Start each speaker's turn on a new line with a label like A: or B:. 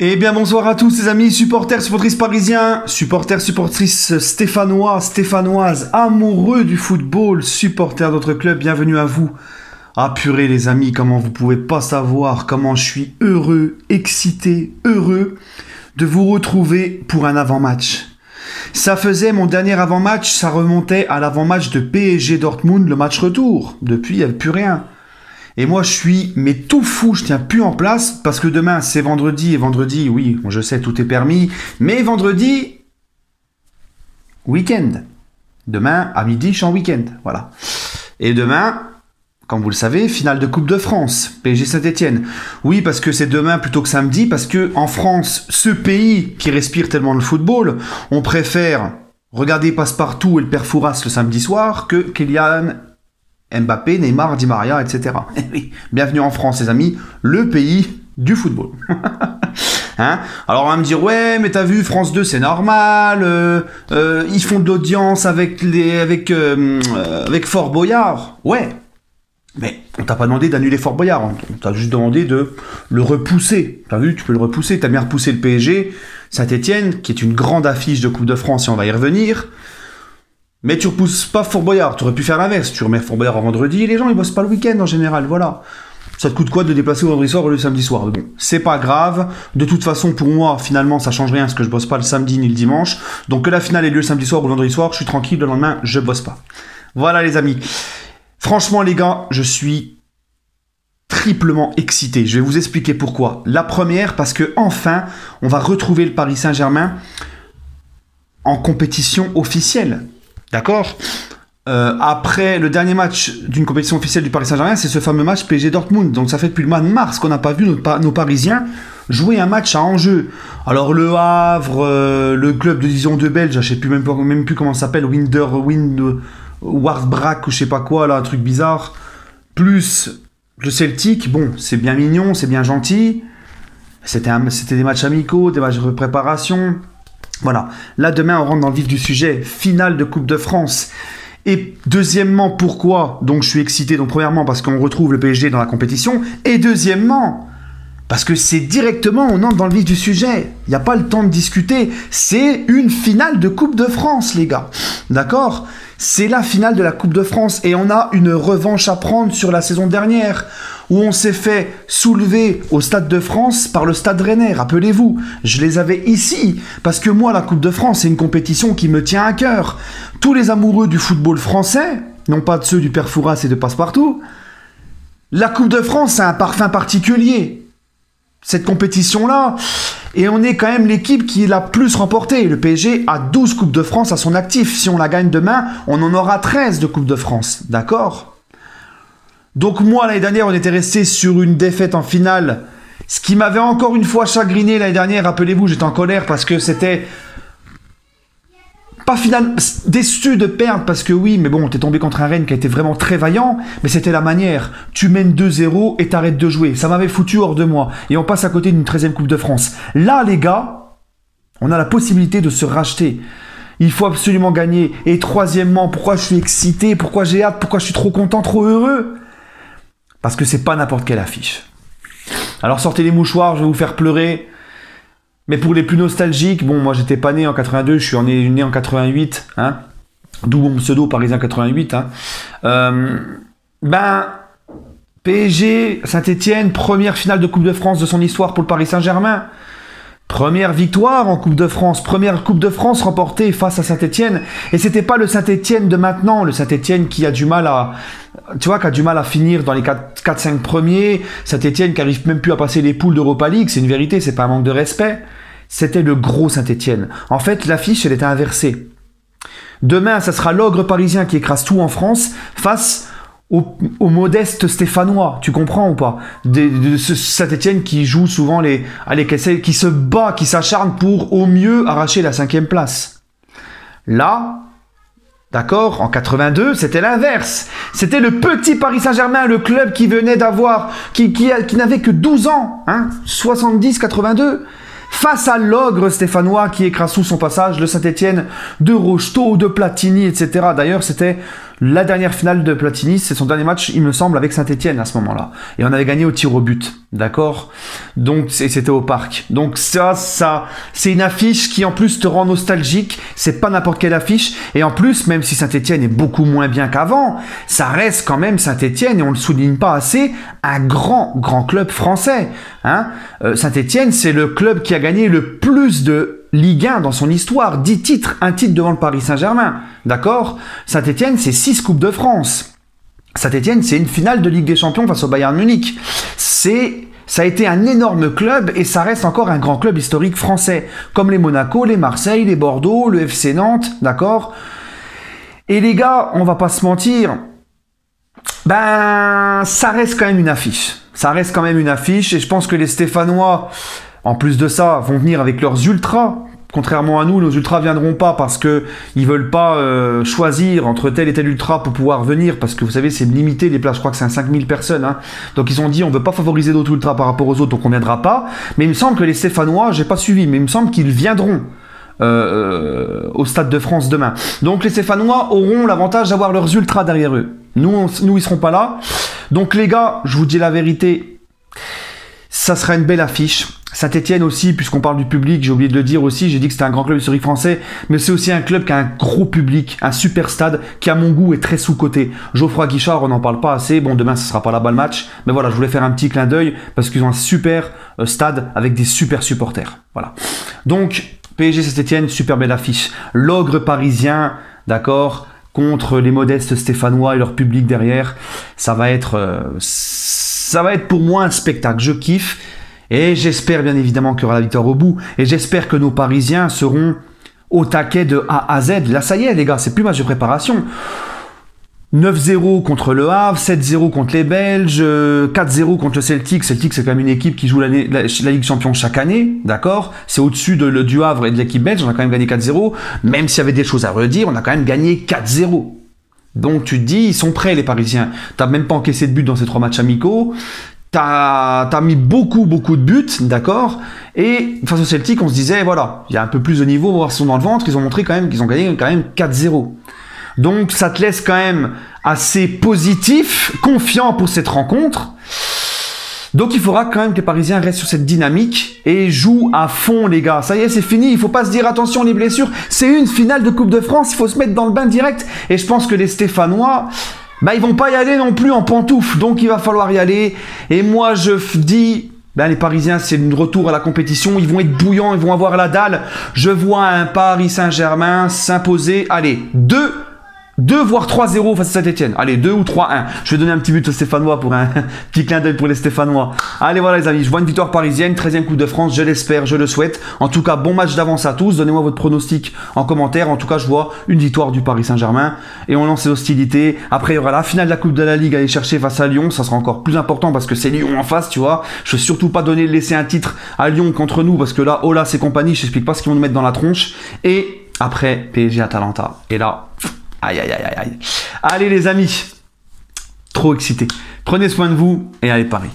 A: Eh bien bonsoir à tous les amis, supporters, supportrices parisiens, supporters, supportrices stéphanois, stéphanoises, amoureux du football, supporters d'autres clubs, bienvenue à vous. Ah purée les amis, comment vous pouvez pas savoir comment je suis heureux, excité, heureux de vous retrouver pour un avant-match. Ça faisait mon dernier avant-match, ça remontait à l'avant-match de PSG Dortmund, le match retour. Depuis, il n'y avait plus rien. Et moi, je suis mais tout fou, je tiens plus en place, parce que demain, c'est vendredi, et vendredi, oui, je sais, tout est permis, mais vendredi, week-end. Demain, à midi, je suis en week-end, voilà. Et demain, comme vous le savez, finale de Coupe de France, PSG Saint-Etienne. Oui, parce que c'est demain plutôt que samedi, parce que en France, ce pays qui respire tellement le football, on préfère regarder Passepartout et le Père Fouras le samedi soir que Kylian Mbappé, Neymar, Di Maria, etc. Eh oui, bienvenue en France, les amis, le pays du football. Hein? Alors on va me dire, ouais, mais t'as vu, France 2, c'est normal, ils font de l'audience avec Fort Boyard. Ouais, mais on t'a pas demandé d'annuler Fort Boyard, on t'a juste demandé de le repousser. T'as vu, tu peux le repousser, t'as bien repoussé le PSG, Saint-Etienne, qui est une grande affiche de Coupe de France, et on va y revenir. Mais tu repousses pas Fort Boyard, tu aurais pu faire l'inverse, tu remets Fort Boyard en vendredi, et les gens ils bossent pas le week-end en général, voilà. Ça te coûte quoi de déplacer au vendredi soir ou le samedi soir? Bon, c'est pas grave, de toute façon pour moi, finalement ça change rien, parce que je bosse pas le samedi ni le dimanche, donc que la finale ait lieu le samedi soir ou le vendredi soir, je suis tranquille, le lendemain je bosse pas. Voilà les amis. Franchement les gars, je suis triplement excité, je vais vous expliquer pourquoi. La première, parce que enfin, on va retrouver le Paris Saint-Germain en compétition officielle. D'accord? Après le dernier match d'une compétition officielle du Paris Saint-Germain, c'est ce fameux match PSG Dortmund. Donc ça fait depuis le mois de mars qu'on n'a pas vu nos Parisiens jouer un match à enjeu. Alors le Havre, le club de division 2 belge, je sais plus même plus comment ça s'appelle, Wardbrack ou je sais pas quoi, là, un truc bizarre. Plus le Celtic, bon, c'est bien mignon, c'est bien gentil. C'était des matchs amicaux, des matchs de préparation. Voilà, là demain on rentre dans le vif du sujet, finale de Coupe de France. Et deuxièmement, pourquoi donc je suis excité? Donc premièrement parce qu'on retrouve le PSG dans la compétition, et deuxièmement parce que c'est directement, on entre dans le vif du sujet. Il n'y a pas le temps de discuter, c'est une finale de Coupe de France les gars, d'accord? C'est la finale de la Coupe de France et on a une revanche à prendre sur la saison dernière où on s'est fait soulever au Stade de France par le Stade Rennais. Rappelez-vous, je les avais ici parce que moi, la Coupe de France, c'est une compétition qui me tient à cœur. Tous les amoureux du football français, non pas de ceux du Père Fouras et de Passepartout, la Coupe de France a un parfum particulier. Cette compétition-là, et on est quand même l'équipe qui l'a plus remportée. Le PSG a 12 Coupes de France à son actif. Si on la gagne demain, on en aura 13 de Coupes de France. D'accord? Donc moi, l'année dernière, on était resté sur une défaite en finale. Ce qui m'avait encore une fois chagriné l'année dernière. Rappelez-vous, j'étais en colère parce que c'était... Pas final, déçu de perdre parce que oui, mais bon, t'es tombé contre un Rennes qui a été vraiment très vaillant, mais c'était la manière. Tu mènes 2-0 et t'arrêtes de jouer. Ça m'avait foutu hors de moi. Et on passe à côté d'une 13e Coupe de France. Là, les gars, on a la possibilité de se racheter. Il faut absolument gagner. Et troisièmement, pourquoi je suis excité, pourquoi j'ai hâte, pourquoi je suis trop content, trop heureux? Parce que c'est pas n'importe quelle affiche. Alors sortez les mouchoirs, je vais vous faire pleurer. Mais pour les plus nostalgiques, bon, moi j'étais pas né en 82, je suis né en 88, hein, d'où mon pseudo parisien 88. Hein. PSG, Saint-Etienne, première finale de Coupe de France de son histoire pour le Paris Saint-Germain. Première victoire en Coupe de France, première Coupe de France remportée face à Saint-Etienne. Et c'était pas le Saint-Etienne de maintenant, le Saint-Etienne qui a du mal à... Tu vois, qui a du mal à finir dans les 4-5 premiers. Saint-Etienne qui arrive même plus à passer les poules d'Europa League, c'est une vérité, c'est pas un manque de respect. C'était le gros Saint-Etienne. En fait, l'affiche, elle était inversée. Demain, ça sera l'ogre parisien qui écrase tout en France face au modeste stéphanois. Tu comprends ou pas? De ce Saint-Etienne qui joue souvent qui se bat, qui s'acharne pour au mieux arracher la 5e place. Là... D'accord, en 82, c'était l'inverse. C'était le petit Paris Saint-Germain, le club qui venait d'avoir, qui n'avait que 12 ans, hein, 70-82, face à l'ogre stéphanois qui écrase sous son passage le Saint-Etienne de Rocheteau, de Platini, etc. D'ailleurs, c'était La dernière finale de Platini, c'est son dernier match, il me semble, avec Saint-Etienne à ce moment-là. Et on avait gagné au tir au but, d'accord? Donc, c'était au Parc. Donc ça, c'est une affiche qui en plus te rend nostalgique. C'est pas n'importe quelle affiche. Et en plus, même si Saint-Etienne est beaucoup moins bien qu'avant, ça reste quand même Saint-Etienne, et on le souligne pas assez, un grand club français. Hein, Saint-Etienne, c'est le club qui a gagné le plus de Ligue 1 dans son histoire, 10 titres, un titre devant le Paris Saint-Germain, d'accord? Saint-Etienne, c'est 6 Coupes de France. Saint-Etienne, c'est une finale de Ligue des Champions face au Bayern Munich. Ça a été un énorme club et ça reste encore un grand club historique français, comme les Monaco, les Marseille, les Bordeaux, le FC Nantes, d'accord? Et les gars, on va pas se mentir, ben, ça reste quand même une affiche. Ça reste quand même une affiche et je pense que les Stéphanois, en plus de ça, vont venir avec leurs ultras. Contrairement à nous, nos ultras viendront pas parce que ils veulent pas choisir entre tel et tel ultra pour pouvoir venir, parce que vous savez, c'est limité les places, je crois que c'est 5000 personnes. Hein. Donc ils ont dit on veut pas favoriser d'autres ultras par rapport aux autres, donc on viendra pas. Mais il me semble que les Stéphanois, j'ai pas suivi, mais il me semble qu'ils viendront au Stade de France demain. Donc les Stéphanois auront l'avantage d'avoir leurs ultras derrière eux. Nous, ils seront pas là. Donc les gars, je vous dis la vérité, ça sera une belle affiche. Saint-Etienne aussi, puisqu'on parle du public, j'ai oublié de le dire aussi, j'ai dit que c'était un grand club historique français, mais c'est aussi un club qui a un gros public, un super stade, qui à mon goût est très sous-coté. Geoffroy Guichard, on n'en parle pas assez, bon demain ce sera pas là-bas le match, mais voilà, je voulais faire un petit clin d'œil, parce qu'ils ont un super stade avec des super supporters. Voilà. Donc, PSG Saint-Etienne, super belle affiche. L'ogre parisien, d'accord, contre les modestes stéphanois et leur public derrière, ça va être pour moi un spectacle, je kiffe. Et j'espère bien évidemment qu'il y aura la victoire au bout. Et j'espère que nos Parisiens seront au taquet de A à Z. Là, ça y est, les gars, c'est plus match de préparation. 9-0 contre le Havre, 7-0 contre les Belges, 4-0 contre le Celtic. Celtic, c'est quand même une équipe qui joue la Ligue Champion chaque année, d'accord? C'est au-dessus du Havre et de l'équipe belge. On a quand même gagné 4-0. Même s'il y avait des choses à redire, on a quand même gagné 4-0. Donc, tu te dis, ils sont prêts, les Parisiens. T'as même pas encaissé de but dans ces 3 matchs amicaux. T'as mis beaucoup de buts, d'accord? Et face au Celtic, on se disait, voilà, il y a un peu plus de niveau, voir s'ils sont dans le ventre, ils ont montré quand même qu'ils ont gagné quand même 4-0. Donc ça te laisse quand même assez positif, confiant pour cette rencontre. Donc il faudra quand même que les Parisiens restent sur cette dynamique et jouent à fond, les gars. Ça y est, c'est fini, il faut pas se dire attention les blessures, c'est une finale de Coupe de France, il faut se mettre dans le bain direct. Et je pense que les Stéphanois, bah, ils vont pas y aller non plus en pantoufles, donc il va falloir y aller. Et moi, je dis, ben, les Parisiens, c'est le retour à la compétition, ils vont être bouillants, ils vont avoir la dalle. Je vois un Paris Saint-Germain s'imposer, allez, 2 voire 3-0 face à Saint-Etienne. Allez, 2 ou 3-1. Je vais donner un petit but aux Stéphanois pour un petit clin d'œil pour les Stéphanois. Allez, voilà les amis, je vois une victoire parisienne, 13e Coupe de France, je l'espère, je le souhaite. En tout cas, bon match d'avance à tous. Donnez-moi votre pronostic en commentaire. En tout cas, je vois une victoire du Paris Saint-Germain. Et on lance les hostilités. Après, il y aura la finale de la Coupe de la Ligue à aller chercher face à Lyon. Ça sera encore plus important parce que c'est Lyon en face, tu vois. Je veux surtout pas laisser un titre à Lyon contre nous parce que là, Olas et compagnie, je t'explique pas ce qu'ils vont nous mettre dans la tronche. Et après, PSG Atalanta. Et là... Aïe. Allez les amis, trop excité. Prenez soin de vous et allez Paris.